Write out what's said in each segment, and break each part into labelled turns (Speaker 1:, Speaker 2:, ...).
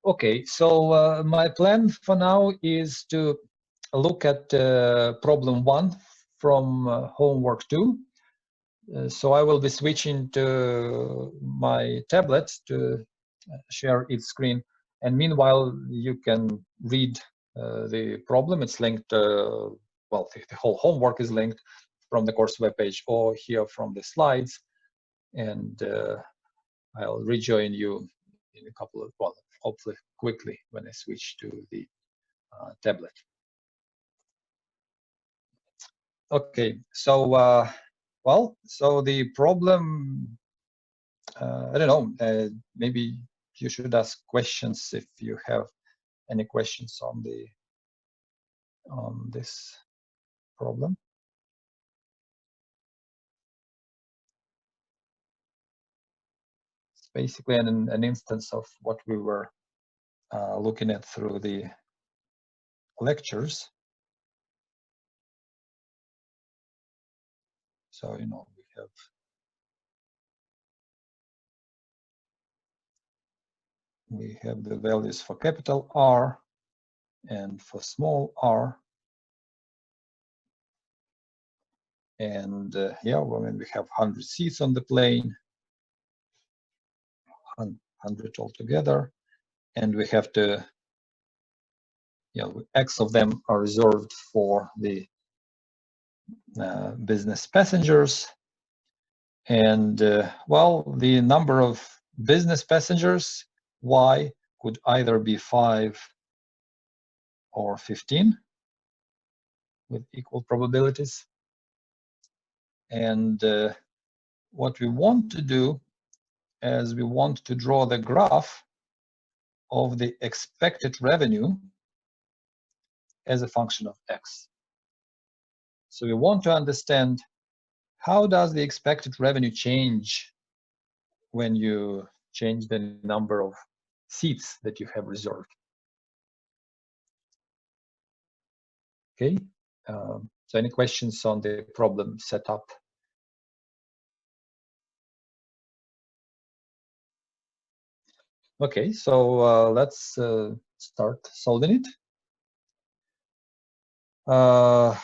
Speaker 1: Okay, so my plan for now is to look at problem 1 from homework 2. So I will be switching to my tablet to share its screen, and meanwhile you can read the problem. It's linked, well, the whole homework is linked from the course webpage or here from the slides, and I'll rejoin you in a couple of, well, hopefully quickly when I switch to the tablet. Okay, so well, so the problem, I don't know, maybe you should ask questions if you have any questions on this problem. It's basically an instance of what we were looking at through the lectures. So, you know, we have the values for capital R and for small r. And yeah, well, when we have 100 seats on the plane, 100 altogether, and we have to, you know, X of them are reserved for the business passengers. And well, the number of business passengers, Y, could either be 5 or 15 with equal probabilities. And what we want to do is we want to draw the graph of the expected revenue as a function of X. So we want to understand how does the expected revenue change when you change the number of seats that you have reserved. Okay, so any questions on the problem setup? Okay, so let's start solving it. How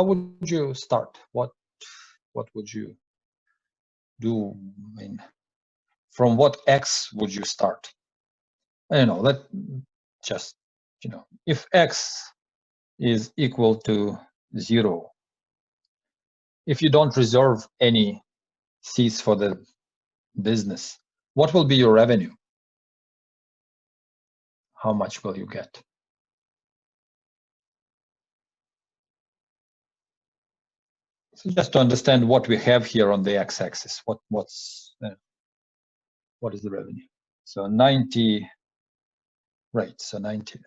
Speaker 1: would you start? What would you do? I mean, from what X would you start? I don't know, let just, you know, if X is equal to 0, if you don't reserve any seats for the business, what will be your revenue? How much will you get? So just to understand what we have here on the x-axis, what is the revenue? So 90, right? So 90,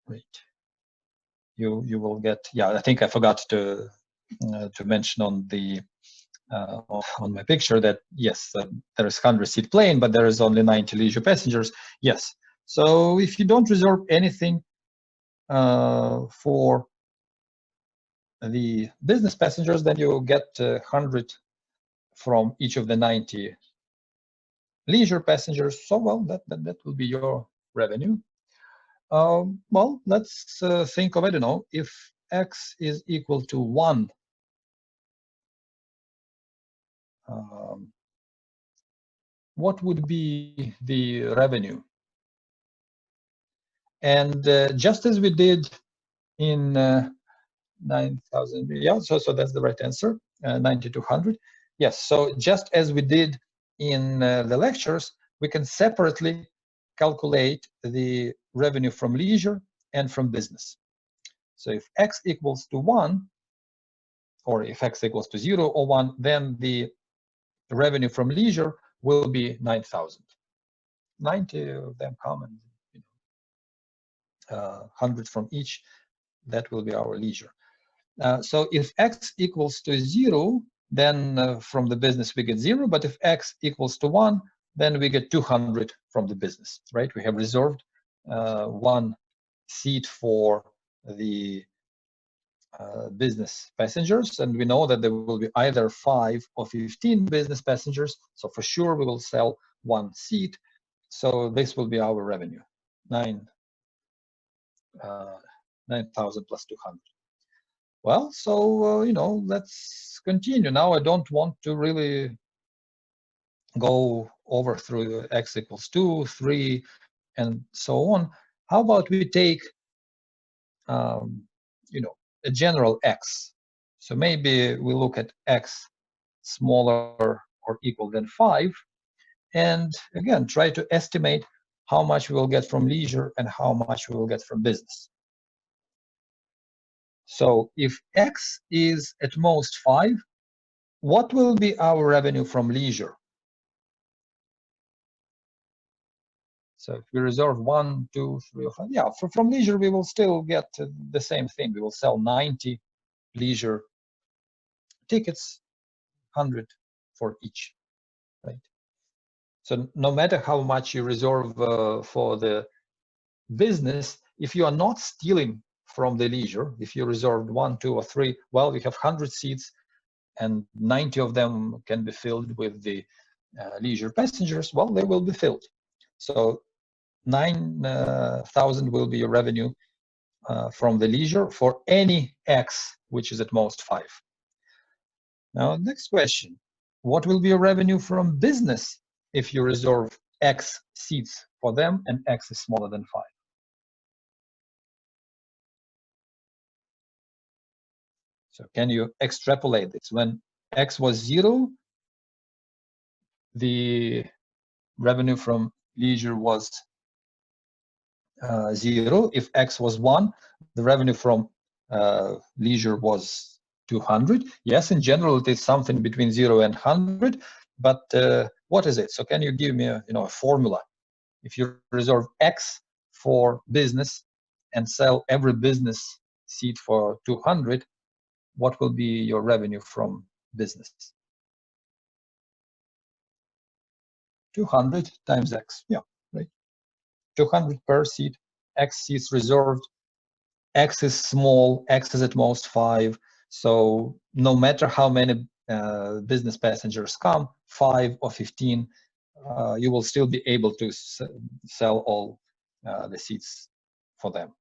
Speaker 1: right? You will get, yeah. I think I forgot to mention on the on my picture that yes, there is 100-seat plane, but there is only 90 leisure passengers. Yes. So if you don't reserve anything for the business passengers, then you get 100 from each of the 90 leisure passengers. So well, that will be your revenue. Well, let's think of, I don't know, if X is equal to 1, what would be the revenue? And just as we did in 9,000, yeah, so that's the right answer, 90 to 100. Yes, so just as we did in the lectures, we can separately calculate the revenue from leisure and from business. So if X equals to 1, or if X equals to 0 or 1, then the revenue from leisure will be 9,000. 90 of them common, you know, 100 from each, that will be our leisure. So if X equals to 0, then from the business we get 0, but if X equals to 1, then we get 200 from the business, right? We have reserved 1 seat for the business passengers, and we know that there will be either 5 or 15 business passengers. So for sure we will sell 1 seat. So this will be our revenue, 9,000 plus 200. Well, so let's continue. Now I don't want to really go over through x equals 2, 3, and so on. How about we take a general x? So maybe we look at x smaller or equal than 5, and again try to estimate how much we will get from leisure and how much we will get from business. So if x is at most 5, what will be our revenue from leisure? So if we reserve 1, 2, 3, or 5, yeah, from leisure we will still get the same thing. We will sell 90 leisure tickets, 100 for each, right? So no matter how much you reserve for the business, if you are not stealing from the leisure, if you reserved 1, 2, or 3, well, you have 100 seats and 90 of them can be filled with the leisure passengers, well, they will be filled. So 9,000 will be your revenue from the leisure for any x which is at most 5. Now, next question. What will be your revenue from business if you reserve x seats for them and x is smaller than 5? So can you extrapolate this? When x was 0, the revenue from leisure was 0. If x was 1, the revenue from leisure was 200. Yes, in general, it is something between 0 and 100, but what is it? So can you give me a formula? If you reserve x for business and sell every business seat for 200, what will be your revenue from business? 200 times x, yeah, right? 200 per seat, x seats reserved, x is small, x is at most 5. So no matter how many business passengers come, 5 or 15, you will still be able to sell all the seats for them.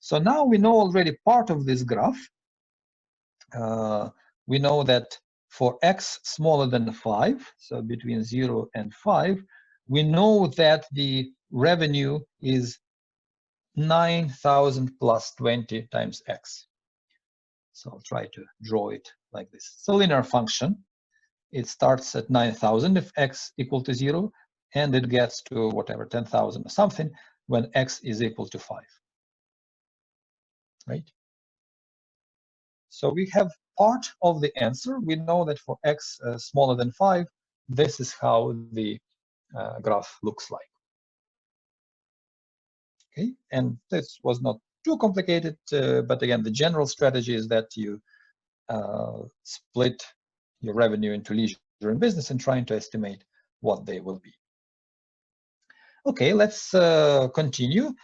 Speaker 1: So now we know already part of this graph. We know that for x smaller than 5, so between 0 and 5, we know that the revenue is 9,000 plus 20 times x. So I'll try to draw it like this. It's a linear function. It starts at 9,000 if x equal to 0, and it gets to whatever, 10,000 or something when x is equal to 5, right? So we have part of the answer. We know that for x smaller than 5, this is how the graph looks like. Okay, and this was not too complicated, but again, the general strategy is that you split your revenue into leisure and business and trying to estimate what they will be. Okay, let's continue.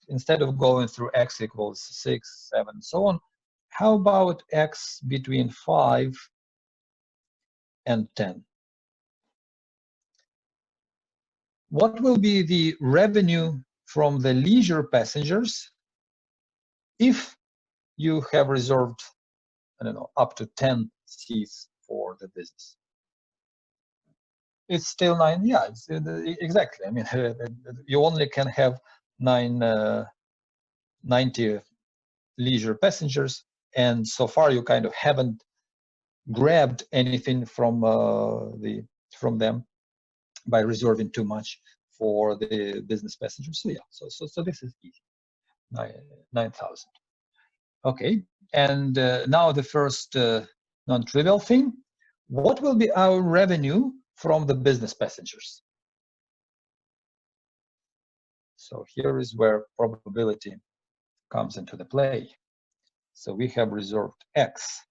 Speaker 1: Instead of going through x equals 6, 7, so on, how about x between 5 and 10? What will be the revenue from the leisure passengers if you have reserved, I don't know, up to 10 seats for the business? It's still 9, yeah, it's, exactly. I mean, you only can have 90 leisure passengers, and so far you kind of haven't grabbed anything from them by reserving too much for the business passengers. So yeah, so this is easy, 9,000. Okay, and now the first non-trivial thing. What will be our revenue from the business passengers? So here is where probability comes into the play. So we have reserved x.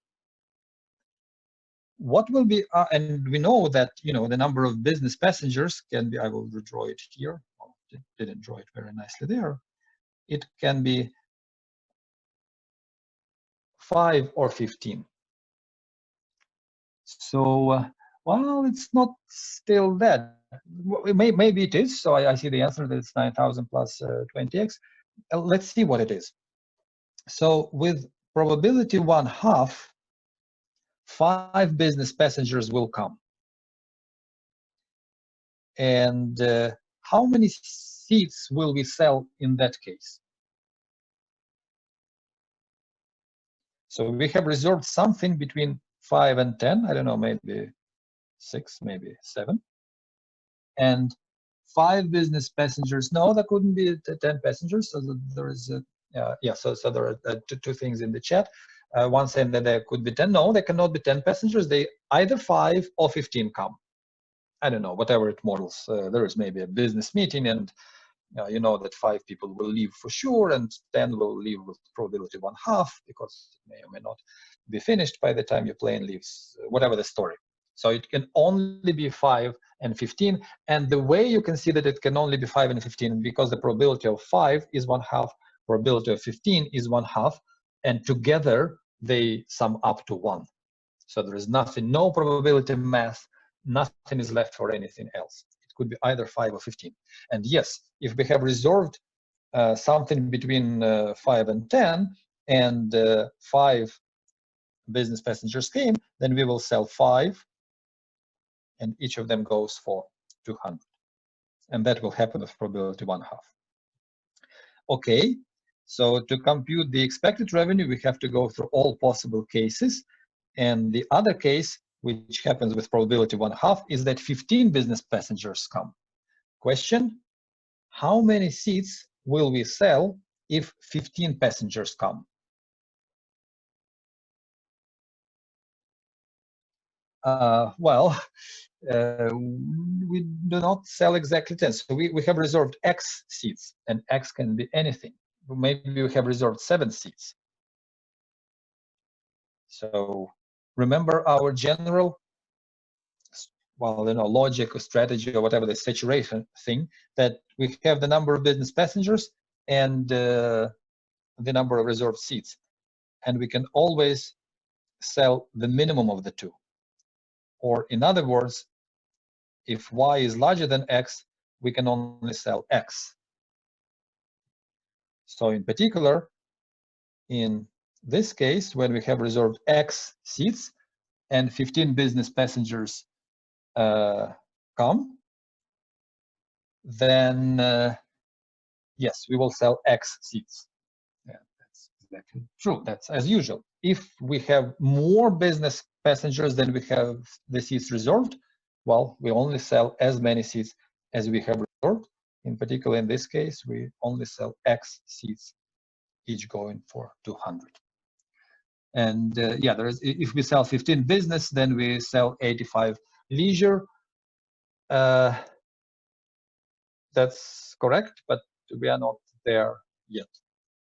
Speaker 1: What will be, and we know that the number of business passengers can be, I will redraw it here. Oh, didn't draw it very nicely there. It can be 5 or 15. So, well, it's not still that. Maybe it is. So I see the answer that it's 9,000 plus 20x. Let's see what it is. So with probability 1/2, 5 business passengers will come. And how many seats will we sell in that case? So we have reserved something between 5 and 10. I don't know, maybe 6, maybe 7. And 5 business passengers. No, that couldn't be 10 passengers. So there is a, so there are two things in the chat. One saying that there could be 10. No, there cannot be 10 passengers. They either 5 or 15 come. I don't know, whatever it models. There is maybe a business meeting, and you know that 5 people will leave for sure, and 10 will leave with probability 1/2 because it may or may not be finished by the time your plane leaves, whatever the story. So it can only be 5 and 15. And the way you can see that it can only be 5 and 15, because the probability of 5 is 1/2, probability of 15 is 1/2, and together they sum up to 1. So there is nothing, no probability math, nothing is left for anything else. It could be either 5 or 15. And yes, if we have reserved something between 5 and 10, and 5 business passengers came, then we will sell 5, and each of them goes for 200. And that will happen with probability 1/2. Okay, so to compute the expected revenue, we have to go through all possible cases. And the other case, which happens with probability 1/2, is that 15 business passengers come. Question: how many seats will we sell if 15 passengers come? We do not sell exactly 10. So we have reserved X seats, and X can be anything. Maybe we have reserved 7 seats. So remember our general, logic or strategy or whatever, the saturation thing, that we have the number of business passengers and the number of reserved seats. And we can always sell the minimum of the two. Or in other words, if Y is larger than X, we can only sell X. So in particular, in this case, when we have reserved X seats and 15 business passengers come, then yes, we will sell X seats. Yeah, that's exactly true. That's as usual. If we have more business passengers than we have the seats reserved, well, we only sell as many seats as we have reserved. In particular, in this case, we only sell X seats, each going for 200. And yeah, there is, if we sell 15 business, then we sell 85 leisure. That's correct, but we are not there yet.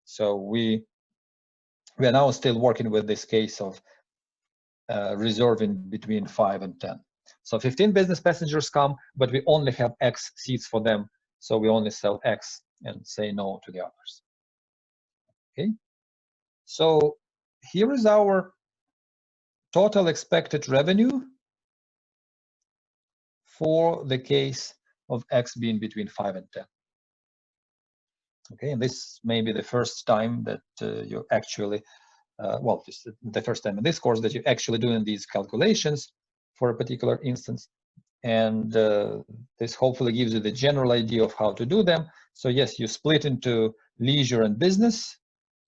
Speaker 1: So we are now still working with this case of reserving between 5 and 10. So 15 business passengers come, but we only have X seats for them. So we only sell X and say no to the others. Okay. So here is our total expected revenue for the case of X being between 5 and 10. Okay, and this may be the first time that you actually, this is the first time in this course that you're actually doing these calculations for a particular instance. And this hopefully gives you the general idea of how to do them. So yes, you split into leisure and business.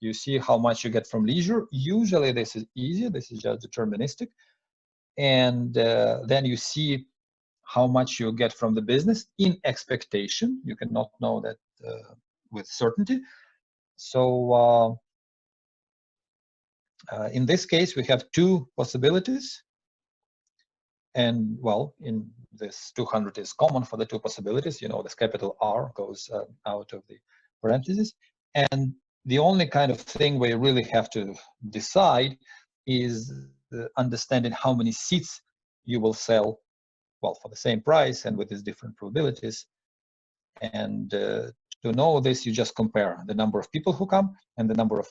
Speaker 1: You see how much you get from leisure. Usually this is easy. This is just deterministic. And then you see how much you get from the business in expectation. You cannot know that with certainty. So in this case, we have 2 possibilities. And well, in this 200 is common for the 2 possibilities. You know, this capital R goes out of the parentheses. And the only kind of thing we really have to decide is understanding how many seats you will sell, well, for the same price and with these different probabilities. And to know this, you just compare the number of people who come and the number of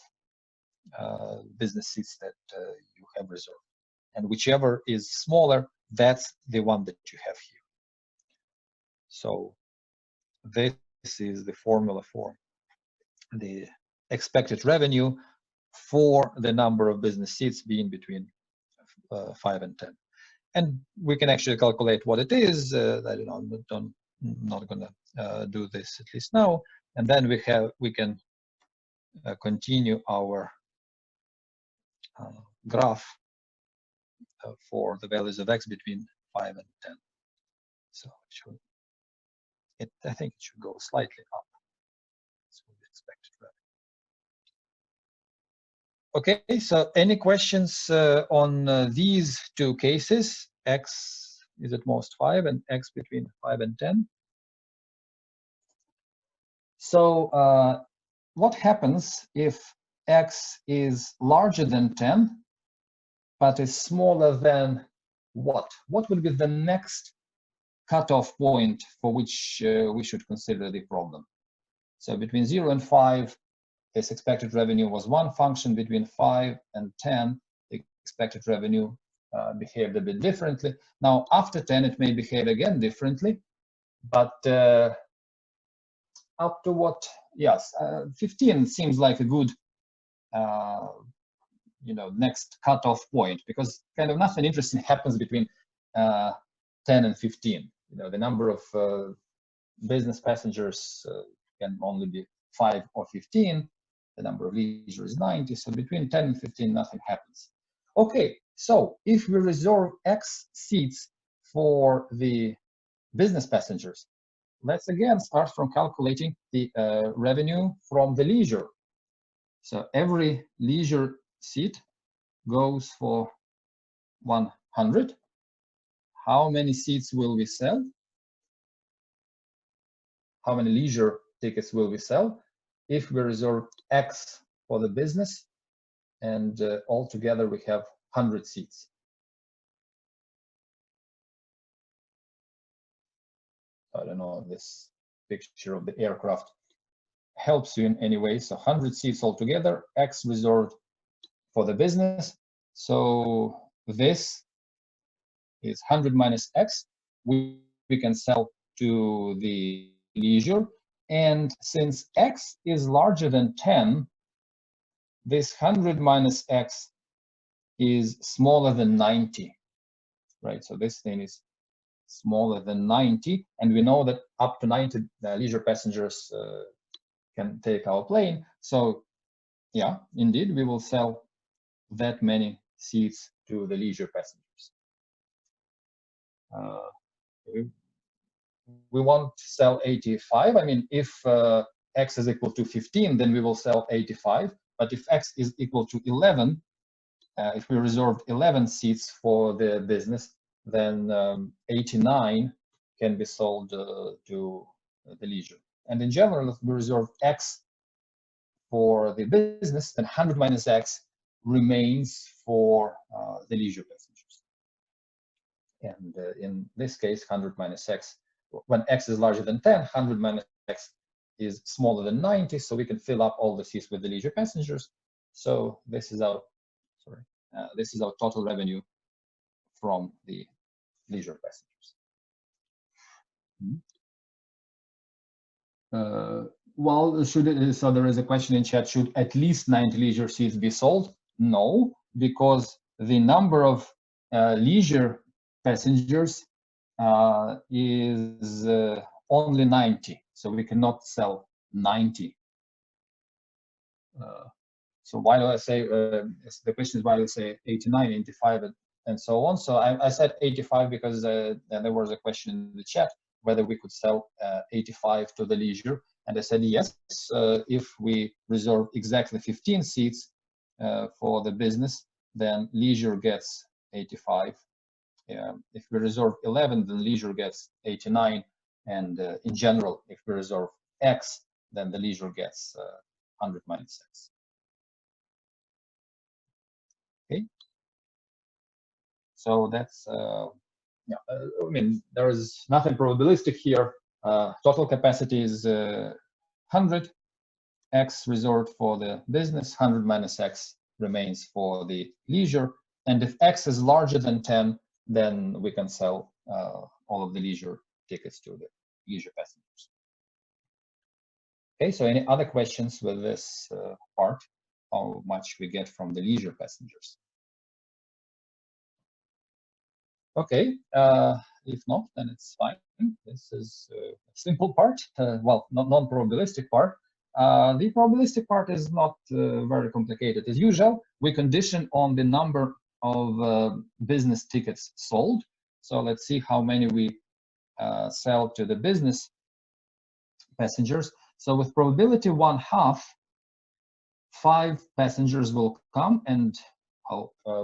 Speaker 1: business seats that you have reserved. And whichever is smaller, that's the one that you have here. So this is the formula for the expected revenue for the number of business seats being between 5 and 10. And we can actually calculate what it is. I don't know, I'm not going to do this at least now. And then we can continue our graph for the values of x between 5 and 10. So I think it should go slightly up. That's what we expected. Okay, so any questions on these two cases? X is at most 5 and x between 5 and 10. So what happens if x is larger than 10 but is smaller than what? What would be the next cutoff point for which we should consider the problem? So between 0 and 5, this expected revenue was one function. Between 5 and 10, the expected revenue behaved a bit differently. Now, after 10, it may behave again differently, but up to what? Yes, 15 seems like a good, next cutoff point, because kind of nothing interesting happens between 10 and 15. The number of business passengers can only be 5 or 15. The number of leisure is 90. So between 10 and 15, nothing happens. Okay, so if we reserve X seats for the business passengers, let's again start from calculating the revenue from the leisure. So every leisure seat goes for 100. How many seats will we sell? How many leisure tickets will we sell if we reserve X for the business, and altogether we have 100 seats? I don't know if this picture of the aircraft helps you in any way. So 100 seats altogether, X reserved for the business. So this is 100 minus X. We can sell to the leisure. And since X is larger than 10, this 100 minus X is smaller than 90, right? So this thing is smaller than 90. And we know that up to 90 leisure passengers can take our plane. So yeah, indeed, we will sell that many seats to the leisure passengers. We won't sell 85. I mean, if X is equal to 15, then we will sell 85. But if X is equal to 11, if we reserved 11 seats for the business, then 89 can be sold to the leisure. And in general, if we reserve X for the business, then 100 minus X remains for the leisure passengers. And in this case, 100 minus X, when X is larger than 10, 100 minus X is smaller than 90, so we can fill up all the seats with the leisure passengers. So this is our, this is our total revenue from the leisure passengers. Well, so there is a question in chat, should at least 90 leisure seats be sold? No, because the number of leisure passengers is only 90, so we cannot sell 90. So why do I say, the question is why do I say 89, 85, and so on. So I said 85 because there was a question in the chat whether we could sell 85 to the leisure. And I said yes, if we reserve exactly 15 seats for the business, then leisure gets 85. If we reserve 11, then leisure gets 89. And in general, if we reserve X, then the leisure gets 100 minus X. Okay. So that's, yeah, I mean, there is nothing probabilistic here. Total capacity is 100, X reserved for the business, 100 minus X remains for the leisure. And if X is larger than 10, then we can sell all of the leisure tickets to the leisure passengers. Okay, so any other questions with this part? How much we get from the leisure passengers? Okay, if not, then it's fine. This is a simple part, well, not non-probabilistic part. The probabilistic part is not very complicated. As usual, we condition on the number of business tickets sold. So let's see how many we sell to the business passengers. So with probability 1/2, 5 passengers will come, and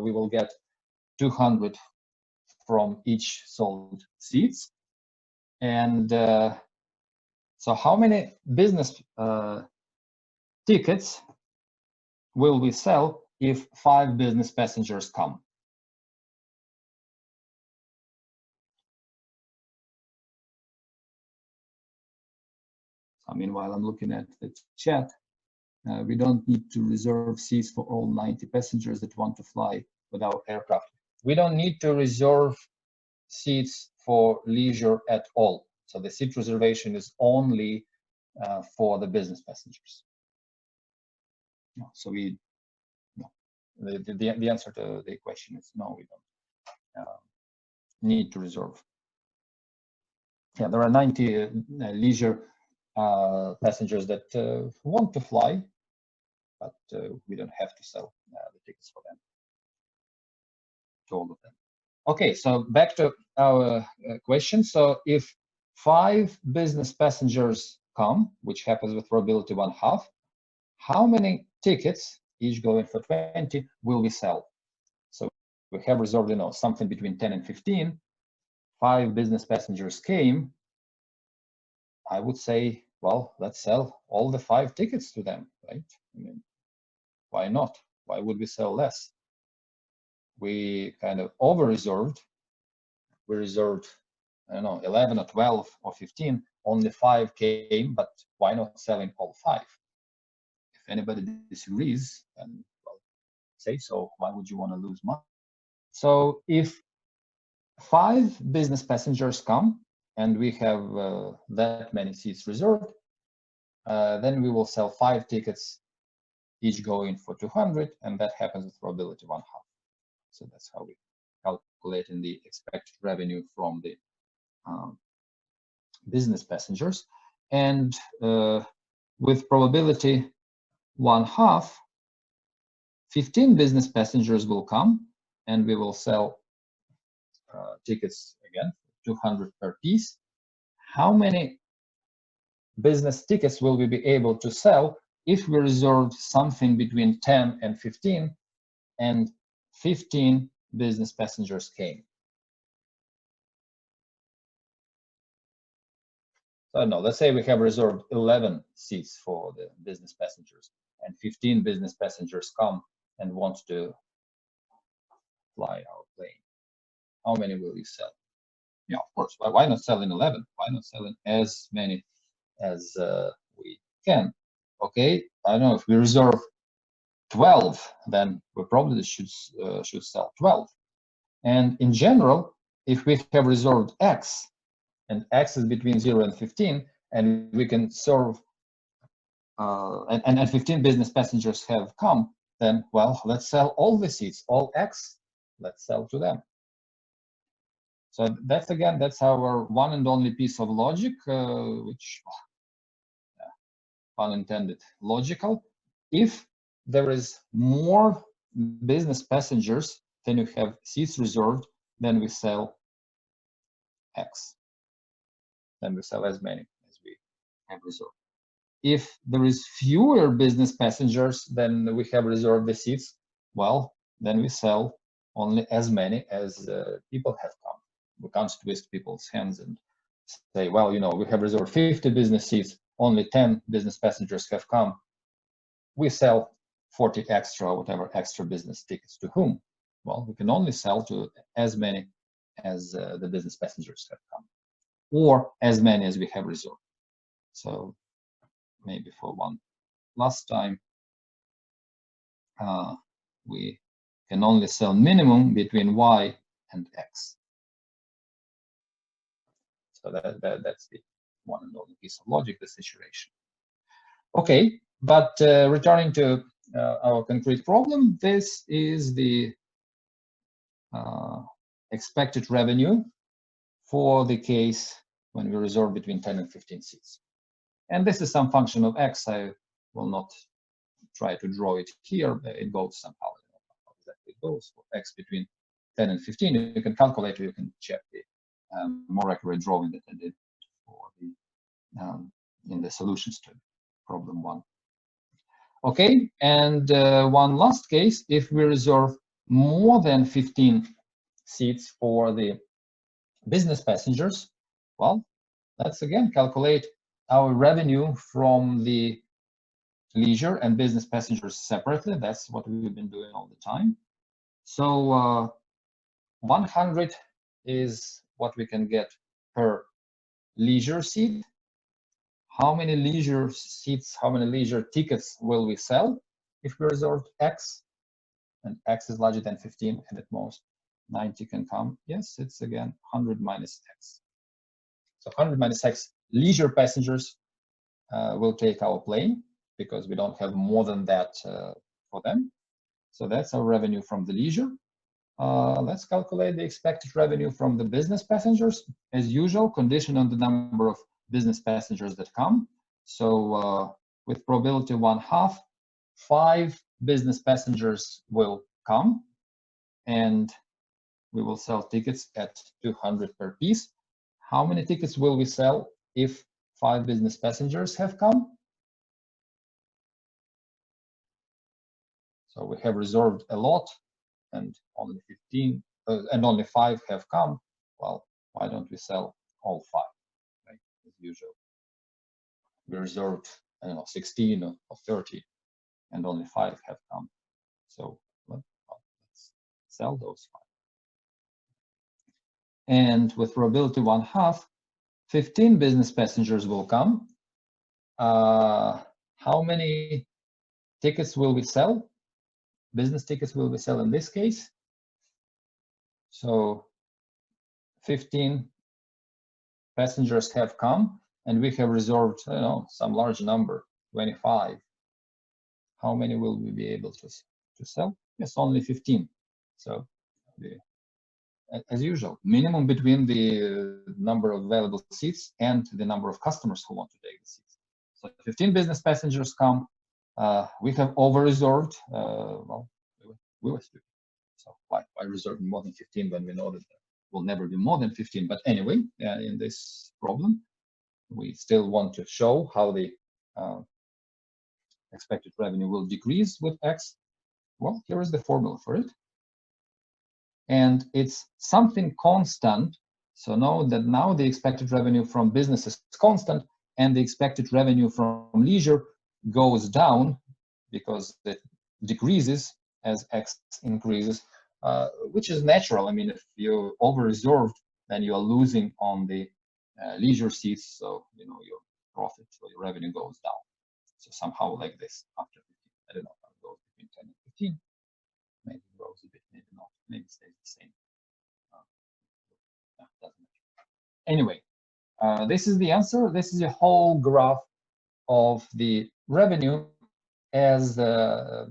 Speaker 1: we will get 200 from each sold seats. And so how many business tickets will we sell if 5 business passengers come? So meanwhile, I'm looking at the chat. We don't need to reserve seats for all 90 passengers that want to fly with our aircraft. We don't need to reserve seats for leisure at all. So the seat reservation is only for the business passengers. No, so we, no. The answer to the question is no, we don't need to reserve. Yeah, there are 90 leisure passengers that want to fly, but we don't have to sell the tickets for them, to all of them. Okay, so back to our question. So if 5 business passengers come, which happens with probability 1/2, how many tickets, each going for 20, will we sell? So we have reserved, you know, something between 10 and 15. 5 business passengers came. I would say, well, let's sell all the 5 tickets to them, right? I mean, why not? Why would we sell less? We kind of over-reserved. We reserved, I don't know, 11 or 12 or 15. Only 5 came, but why not selling all 5? If anybody disagrees, then well, say so. Why would you want to lose money? So if 5 business passengers come and we have that many seats reserved, then we will sell 5 tickets, each going for 200, and that happens with probability 1/2. So that's how we calculate in the expected revenue from the business passengers. And with probability 1/2, 15 business passengers will come, and we will sell tickets again, 200 per piece. How many business tickets will we be able to sell if we reserve something between 10 and 15, and 15 business passengers came? So no, let's say we have reserved 11 seats for the business passengers, and 15 business passengers come and want to fly our plane. How many will you sell? Yeah, of course. Why not sell in 11? Why not sell in as many as we can? Okay, I don't know, if we reserve 12, then we probably should sell 12. And in general, if we have reserved X, and X is between 0 and 15, and we can serve, and 15 business passengers have come, then, well, let's sell all the seats, all X, let's sell to them. So that's, again, that's our one and only piece of logic, which, pun intended, logical. If there is more business passengers than you have seats reserved, then we sell X. Then we sell as many as we have reserved. If there is fewer business passengers than we have reserved the seats, well, then we sell only as many as people have come. We can't twist people's hands and say, well, you know, we have reserved 50 business seats, only 10 business passengers have come. We sell 40 extra, whatever extra business tickets to whom? Well, we can only sell to as many as the business passengers have come, or as many as we have reserved. So maybe for one last time, we can only sell minimum between Y and X. So that's the one and only piece of logic, the situation. Okay, but returning to our concrete problem, this is the expected revenue for the case when we reserve between 10 and 15 seats. And this is some function of X. I will not try to draw it here. It goes somehow. How exactly it goes for X between 10 and 15. You can calculate, or you can check the more accurate drawing that I did for the in the solutions to problem 1. Okay, and one last case, if we reserve more than 15 seats for the business passengers, well, let's again calculate our revenue from the leisure and business passengers separately. That's what we've been doing all the time. So 100 is what we can get per leisure seat. How many leisure seats, how many leisure tickets will we sell if we reserve X? And X is larger than 15, and at most 90 can come. Yes, it's again 100 minus X. So 100 minus X leisure passengers will take our plane, because we don't have more than that for them. So that's our revenue from the leisure. Let's calculate the expected revenue from the business passengers. As usual, condition on the number of business passengers that come. So with probability 1/2, 5 business passengers will come, and we will sell tickets at 200 per piece. How many tickets will we sell if 5 business passengers have come? So we have reserved a lot, and only 15 and only 5 have come. Well, why don't we sell all 5? Right, as usual. We reserved, I don't know, 16 or 30, and only 5 have come. So let's sell those 5. And with probability 1/2, 15 business passengers will come. How many tickets will we sell? Business tickets will we sell in this case? So 15 passengers have come, and we have reserved, I don't know, some large number, 25. How many will we be able to sell? Yes, only 15. So as usual, minimum between the number of available seats and the number of customers who want to take the seats. So 15 business passengers come. We have over-reserved. Well, we were stupid. So why reserve more than 15 when we know that there will never be more than 15? But anyway, in this problem, we still want to show how the expected revenue will decrease with X. Well, here is the formula for it. And it's something constant. So know that now the expected revenue from business is constant, and the expected revenue from leisure goes down because it decreases as X increases, which is natural. I mean, if you over-reserved, then you are losing on the leisure seats, so you know your profit or your revenue goes down. So somehow like this after 15. I don't know how it goes between 10 and 15. Maybe it grows a bit, maybe not, maybe it stays the same. Doesn't matter. Anyway, this is the answer. This is a whole graph of the revenue as a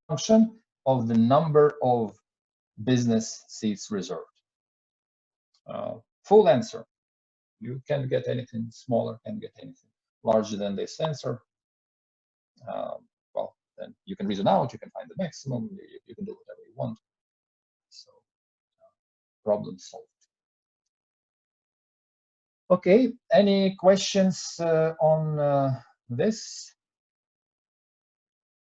Speaker 1: function of the number of business seats reserved. Full answer. You can't get anything smaller, can't get anything larger than this answer. Well, then you can reason out, you can find the maximum, you can do whatever you want. So, problem solved. Okay, any questions on this?